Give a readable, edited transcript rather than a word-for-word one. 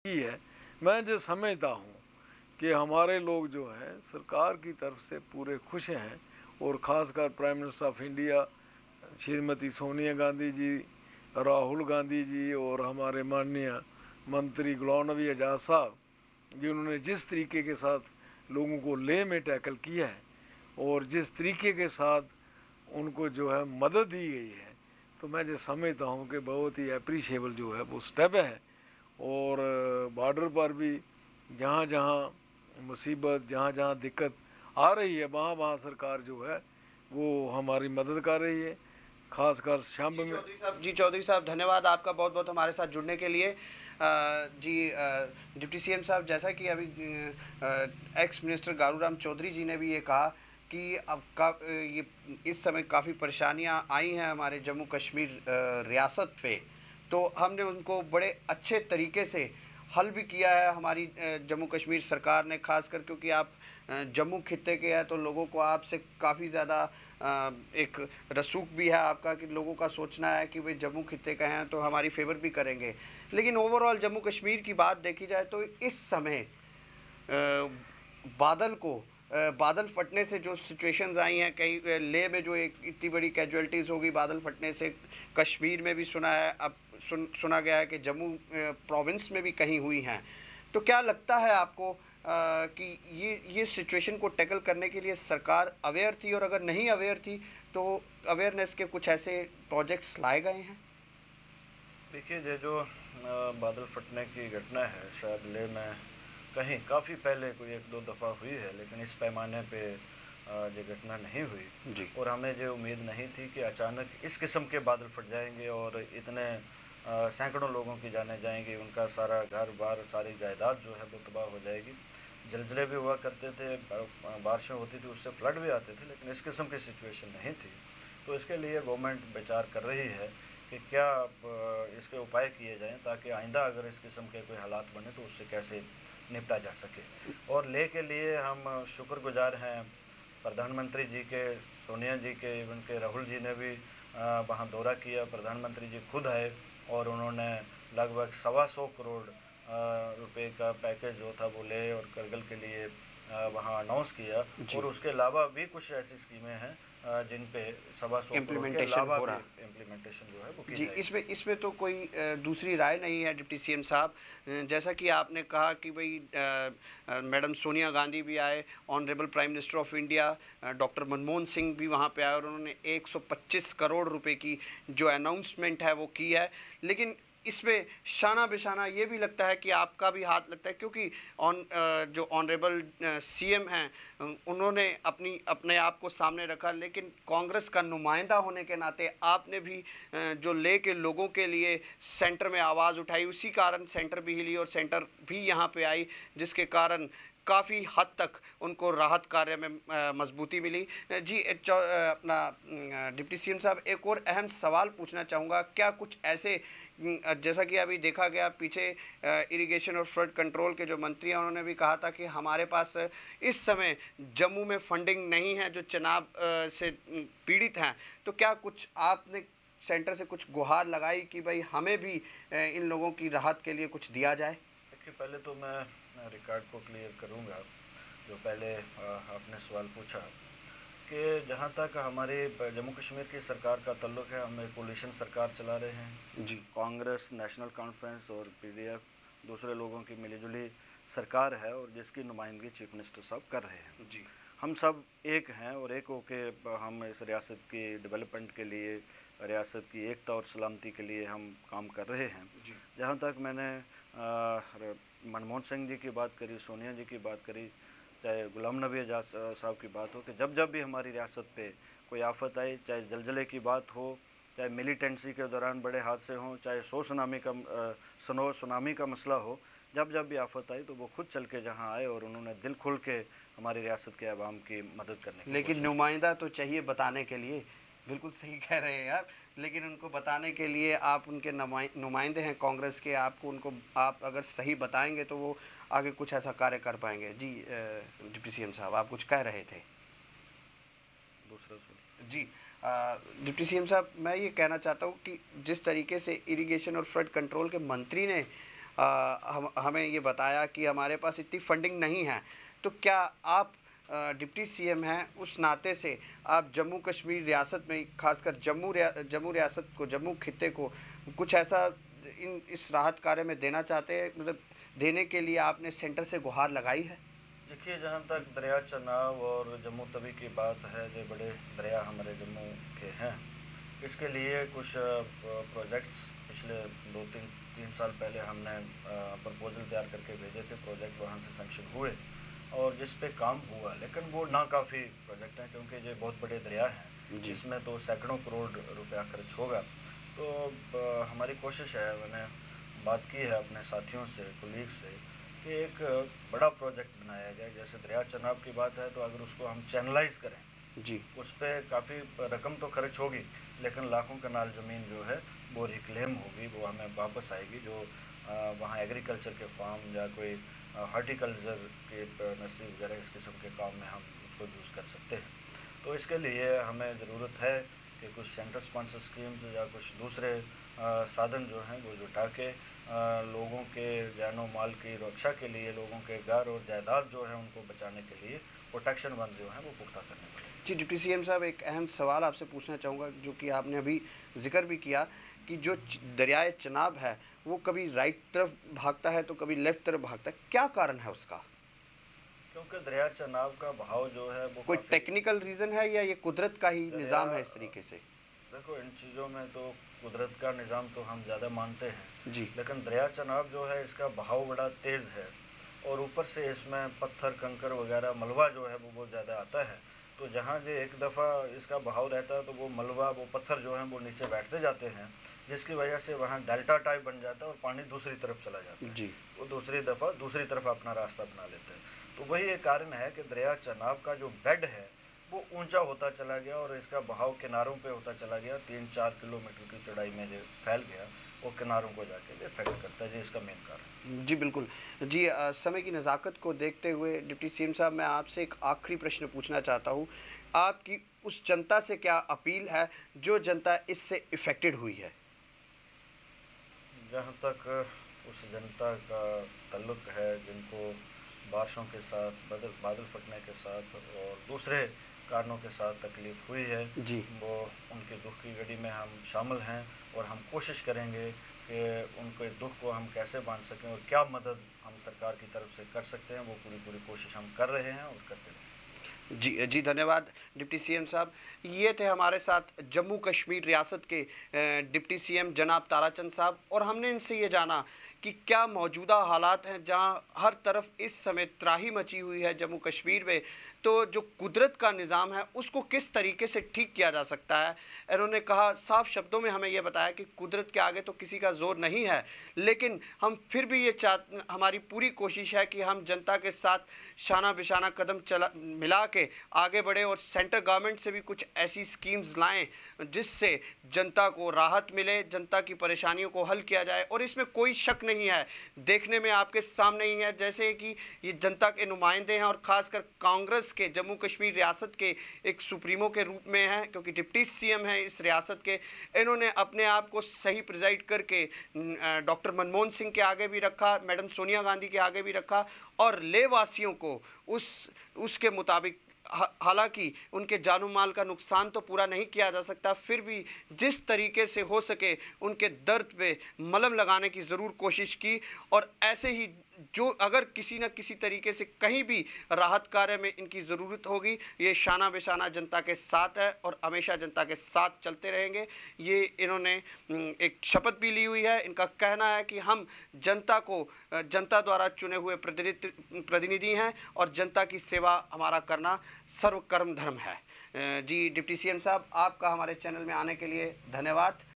की है। मैं जो समझता हूँ कि हमारे लोग जो हैं सरकार की तरफ से पूरे खुश हैं और ख़ासकर prime minister of India Shrimati Sonia Gandhi ji, Rahul Gandhi ji और हमारे माननीय मंत्री गुलाम नबी आज़ाद साहब, जिन्होंने जिस तरीके के साथ लोगों को लेह में टैकल किया है और जिस तरीके के साथ उनको जो है मदद दी गई है, तो मैं जो समझता हूँ कि बहुत ही अप्रिशिएबल जो है वो स्टेप है। और बॉर्डर पर भी जहाँ जहाँ मुसीबत, जहाँ जहाँ दिक्कत आ रही है, वहाँ वहाँ सरकार जो है वो हमारी मदद कर रही है, खासकर शाम में। जी चौधरी साहब, धन्यवाद आपका बहुत बहुत हमारे साथ जुड़ने के लिए। डिप्टी सीएम साहब, जैसा कि अभी एक्स मिनिस्टर गारूराम चौधरी जी ने भी ये कहा कि अब ये इस समय काफ़ी परेशानियां आई हैं हमारे जम्मू कश्मीर रियासत पे, तो हमने उनको बड़े अच्छे तरीके से हल भी किया है हमारी जम्मू कश्मीर सरकार ने, खासकर क्योंकि आप जम्मू खित्ते के हैं तो लोगों को आपसे काफ़ी ज़्यादा एक रसूख भी है आपका कि लोगों का सोचना है कि भाई जम्मू खित्ते का हैं तो हमारी फेवर भी करेंगे। लेकिन ओवरऑल जम्मू कश्मीर की बात देखी जाए तो इस समय बादल फटने से जो सिचुएशंस आई हैं, कहीं लेह में जो एक इतनी बड़ी कैजुअलिटीज़ होगी बादल फटने से, कश्मीर में भी सुना है, अब सुना गया है कि जम्मू प्रोविंस में भी कहीं हुई हैं। तो क्या लगता है आपको कि ये सिचुएशन को टैकल करने के लिए सरकार अवेयर थी, और अगर नहीं अवेयर थी तो अवेयरनेस के कुछ ऐसे प्रोजेक्ट्स लाए गए हैं? देखिए, ये जो बादल फटने की घटना है, शायद लेह में कहीं काफ़ी पहले कोई एक दो दफ़ा हुई है, लेकिन इस पैमाने पे ये घटना नहीं हुई जी। और हमें ये उम्मीद नहीं थी कि अचानक इस किस्म के बादल फट जाएंगे और इतने सैकड़ों लोगों की जानें जाएंगी, उनका सारा घर बार, सारी जायदाद जो है वो तबाह हो जाएगी। जलजले भी हुआ करते थे, बारिशें होती थी, उससे फ्लड भी आते थे, लेकिन इस किस्म की सिचुएशन नहीं थी। तो इसके लिए गवर्नमेंट विचार कर रही है कि क्या इसके उपाय किए जाएं ताकि आइंदा अगर इस किस्म के कोई हालात बने तो उससे कैसे निपटा जा सके। और ले के लिए हम शुक्रगुजार हैं प्रधानमंत्री जी के, सोनिया जी के, इवन के राहुल जी ने भी वहाँ दौरा किया। प्रधानमंत्री जी खुद आए और उन्होंने लगभग 125 करोड़ रुपए का पैकेज जो था वो ले और करगिल के लिए वहाँ अनाउंस किया। और उसके अलावा भी कुछ ऐसी स्कीमें हैं जिन पे 125 करोड़ के अलावा भी इम्प्लीमेंटेशन जो है वो की जाएगी। इसमें तो कोई दूसरी राय नहीं है डिप्टी सीएम साहब। जैसा कि आपने कहा कि भाई मैडम सोनिया गांधी भी आए, honourable prime minister of India doctor Manmohan Singh भी वहाँ पे आए और उन्होंने 125 करोड़ रुपए की जो अनाउंसमेंट है वो की है। लेकिन इसमें शाना बिशाना ये भी लगता है कि आपका भी हाथ लगता है, क्योंकि जो ऑनरेबल सीएम हैं उन्होंने अपने आप को सामने रखा, लेकिन कांग्रेस का नुमाइंदा होने के नाते आपने भी जो ले के लोगों के लिए सेंटर में आवाज़ उठाई, उसी कारण सेंटर भी हिली और सेंटर भी यहाँ पे आई, जिसके कारण काफ़ी हद तक उनको राहत कार्य में मजबूती मिली। जी अपना डिप्टी सीएम साहब, एक और अहम सवाल पूछना चाहूँगा, क्या कुछ ऐसे जैसा कि अभी देखा गया पीछे इरिगेशन और फ्लड कंट्रोल के जो मंत्री हैं उन्होंने भी कहा था कि हमारे पास इस समय जम्मू में फंडिंग नहीं है जो चुनाव से पीड़ित हैं, तो क्या कुछ आपने सेंटर से कुछ गुहार लगाई कि भाई हमें भी इन लोगों की राहत के लिए कुछ दिया जाए? देखिए, पहले तो मैं रिकॉर्ड को क्लियर करूंगा जो पहले आपने सवाल पूछा कि जहां तक हमारे जम्मू कश्मीर की सरकार का ताल्लुक है, हम एक कोलिशन सरकार चला रहे हैं जी। कांग्रेस, नेशनल कॉन्फ्रेंस और पीडीएफ दूसरे लोगों की मिलीजुली सरकार है और जिसकी नुमाइंदगी चीफ मिनिस्टर साहब कर रहे हैं। जी। हम सब एक हैं और एक होके हम इस रियासत की डेवलपमेंट के लिए, रियासत की एकता और सलामती के लिए हम काम कर रहे हैं। जहाँ तक मैंने मनमोहन सिंह जी की बात करी, सोनिया जी की बात करी, चाहे गुलाम नबी आज़ाद साहब की बात हो, कि जब जब भी हमारी रियासत पे कोई आफत आई, चाहे जलजले की बात हो, चाहे मिलिटेंसी के दौरान बड़े हादसे हों, चाहे सुनामी का मसला हो, जब जब भी आफत आई तो वो खुद चल के जहाँ आए और उन्होंने दिल खुल के हमारी रियासत के अवाम की मदद करने की। लेकिन नुमाइंदा तो चाहिए बताने के लिए, बिल्कुल सही कह रहे हैं आप, लेकिन उनको बताने के लिए आप उनके नुमाइंदे हैं कांग्रेस के, आपको उनको आप अगर सही बताएंगे तो वो आगे कुछ ऐसा कार्य कर पाएंगे। जी डिप्टी सीएम साहब, आप कुछ कह रहे थे? दूसरा जी डिप्टी सीएम साहब, मैं ये कहना चाहता हूँ कि जिस तरीके से इरिगेशन और फ्लड कंट्रोल के मंत्री ने हमें ये बताया कि हमारे पास इतनी फंडिंग नहीं है, तो क्या आप डिप्टी सीएम हैं, उस नाते से आप जम्मू कश्मीर रियासत में, खासकर जम्मू रियासत को, जम्मू खित्ते को कुछ ऐसा इस राहत कार्य में देना चाहते हैं, मतलब देने के लिए आपने सेंटर से गुहार लगाई है? देखिए, जहाँ तक दरिया चनाब और जम्मू तवी की बात है, जो बड़े दरिया हमारे जम्मू के हैं, इसके लिए कुछ प्रोजेक्ट्स पिछले 2-3 साल पहले हमने प्रपोजल तैयार करके भेजे थे। प्रोजेक्ट वहाँ से सैंक्शन हुए और जिस पे काम हुआ, लेकिन वो नाकाफ़ी प्रोजेक्ट हैं, क्योंकि ये बहुत बड़े दरिया हैं जिसमें तो सैकड़ों करोड़ रुपया खर्च होगा। तो हमारी कोशिश है, मैंने बात की है अपने साथियों से, कोलीग से, कि एक बड़ा प्रोजेक्ट बनाया जाए। जैसे दरिया चनाब की बात है, तो अगर उसको हम चैनलाइज करें जी, उस पर काफ़ी रकम तो खर्च होगी, लेकिन लाखों कनाल ज़मीन जो है वो रिक्लेम होगी, वो हमें वापस आएगी। जो वहाँ एग्रीकल्चर के फार्म या कोई हॉर्टिकल्चर के नर्सरी वगैरह इस किस्म के काम में हम उसको यूज़ कर सकते हैं। तो इसके लिए हमें ज़रूरत है कि कुछ सेंटर स्पॉन्सर स्कीम्स या कुछ दूसरे साधन जो हैं वो जुटा के लोगों के जानो माल की रक्षा के लिए, लोगों के घर और जायदाद जो है उनको बचाने के लिए प्रोटेक्शन बंद जो है वो पुख्ता करने पड़ेंगे। जी डिप्टी सीएम साहब, एक अहम सवाल आपसे पूछना चाहूँगा, जो कि आपने अभी जिक्र भी किया कि जो दरियाए चनाब है वो कभी राइट तरफ भागता है तो कभी लेफ्ट तरफ भागता है, क्या कारण है उसका? क्योंकि दरिया चनाब का बहाव जो है वो कोई टेक्निकल रीज़न है या ये कुदरत का ही निज़ाम है इस तरीके से? देखो, इन चीज़ों में तो कुदरत का निज़ाम तो हम ज़्यादा मानते हैं जी, लेकिन दरिया चनाब जो है इसका बहाव बड़ा तेज़ है और ऊपर से इसमें पत्थर कंकर वगैरह मलबा जो है वो बहुत ज़्यादा आता है। तो जहाँ जो एक दफ़ा इसका बहाव रहता है तो वो मलबा, वो पत्थर जो हैं वो नीचे बैठते जाते हैं, जिसकी वजह से वहाँ डेल्टा टाइप बन जाता है और पानी दूसरी तरफ चला जाता है। जी, वो दूसरी दफ़ा दूसरी तरफ अपना रास्ता बना लेते हैं। तो वही एक कारण है कि दरिया चनाब का जो बेड है वो ऊंचा होता चला गया और इसका बहाव किनारों पे होता चला गया। 3-4 किलोमीटर की चौड़ाई में जो फैल गया वो किनारों को जाके इफेक्ट करता है, जो इसका मेन कारण। जी बिल्कुल। जी समय की नज़ाकत को देखते हुए डिप्टी सीएम साहब, मैं आपसे एक आखिरी प्रश्न पूछना चाहता हूँ। आपकी उस जनता से क्या अपील है जो जनता इससे इफ़ेक्टेड हुई है? जहाँ तक उस जनता का ताल्लुक है जिनको बारिशों के साथ, बादल फटने के साथ और दूसरे कारणों के साथ तकलीफ़ हुई है, जी, वो उनके दुख की घड़ी में हम शामिल हैं और हम कोशिश करेंगे कि उनके दुख को हम कैसे बांध सकें और क्या मदद हम सरकार की तरफ से कर सकते हैं, वो पूरी कोशिश हम कर रहे हैं और करते रहेंगे। जी, जी धन्यवाद डिप्टी सीएम साहब। ये थे हमारे साथ जम्मू कश्मीर रियासत के डिप्टी सीएम जनाब ताराचंद साहब, और हमने इनसे ये जाना कि क्या मौजूदा हालात हैं जहां हर तरफ इस समय त्राही मची हुई है जम्मू कश्मीर में, तो जो कुदरत का निज़ाम है उसको किस तरीके से ठीक किया जा सकता है। इन्होंने कहा, साफ शब्दों में हमें यह बताया कि कुदरत के आगे तो किसी का ज़ोर नहीं है, लेकिन हम फिर भी ये हमारी पूरी कोशिश है कि हम जनता के साथ शाना बिशाना कदम मिला के आगे बढ़े और सेंटर गवर्नमेंट से भी कुछ ऐसी स्कीम्स लाएं जिससे जनता को राहत मिले, जनता की परेशानियों को हल किया जाए। और इसमें कोई शक नहीं है, देखने में आपके सामने ही है जैसे कि ये जनता के नुमाइंदे हैं और ख़ासकर कांग्रेस के जम्मू कश्मीर रियासत के एक सुप्रीमो के रूप में हैं, क्योंकि डिप्टी सीएम हैं इस रियासत के। इन्होंने अपने आप को सही प्रिजाइड करके डॉक्टर मनमोहन सिंह के आगे भी रखा, मैडम सोनिया गांधी के आगे भी रखा, और लेहवासियों को उसके मुताबिक, हालांकि उनके जानो माल का नुकसान तो पूरा नहीं किया जा सकता, फिर भी जिस तरीके से हो सके उनके दर्द पे मलहम लगाने की ज़रूर कोशिश की। और ऐसे ही जो अगर किसी न किसी तरीके से कहीं भी राहत कार्य में इनकी ज़रूरत होगी, ये शाना बेशाना जनता के साथ है और हमेशा जनता के साथ चलते रहेंगे। ये इन्होंने एक शपथ भी ली हुई है। इनका कहना है कि हम जनता को, जनता द्वारा चुने हुए प्रतिनिधि हैं और जनता की सेवा हमारा करना सर्वकर्म धर्म है। जी डिप्टी सीएम साहब, आपका हमारे चैनल में आने के लिए धन्यवाद।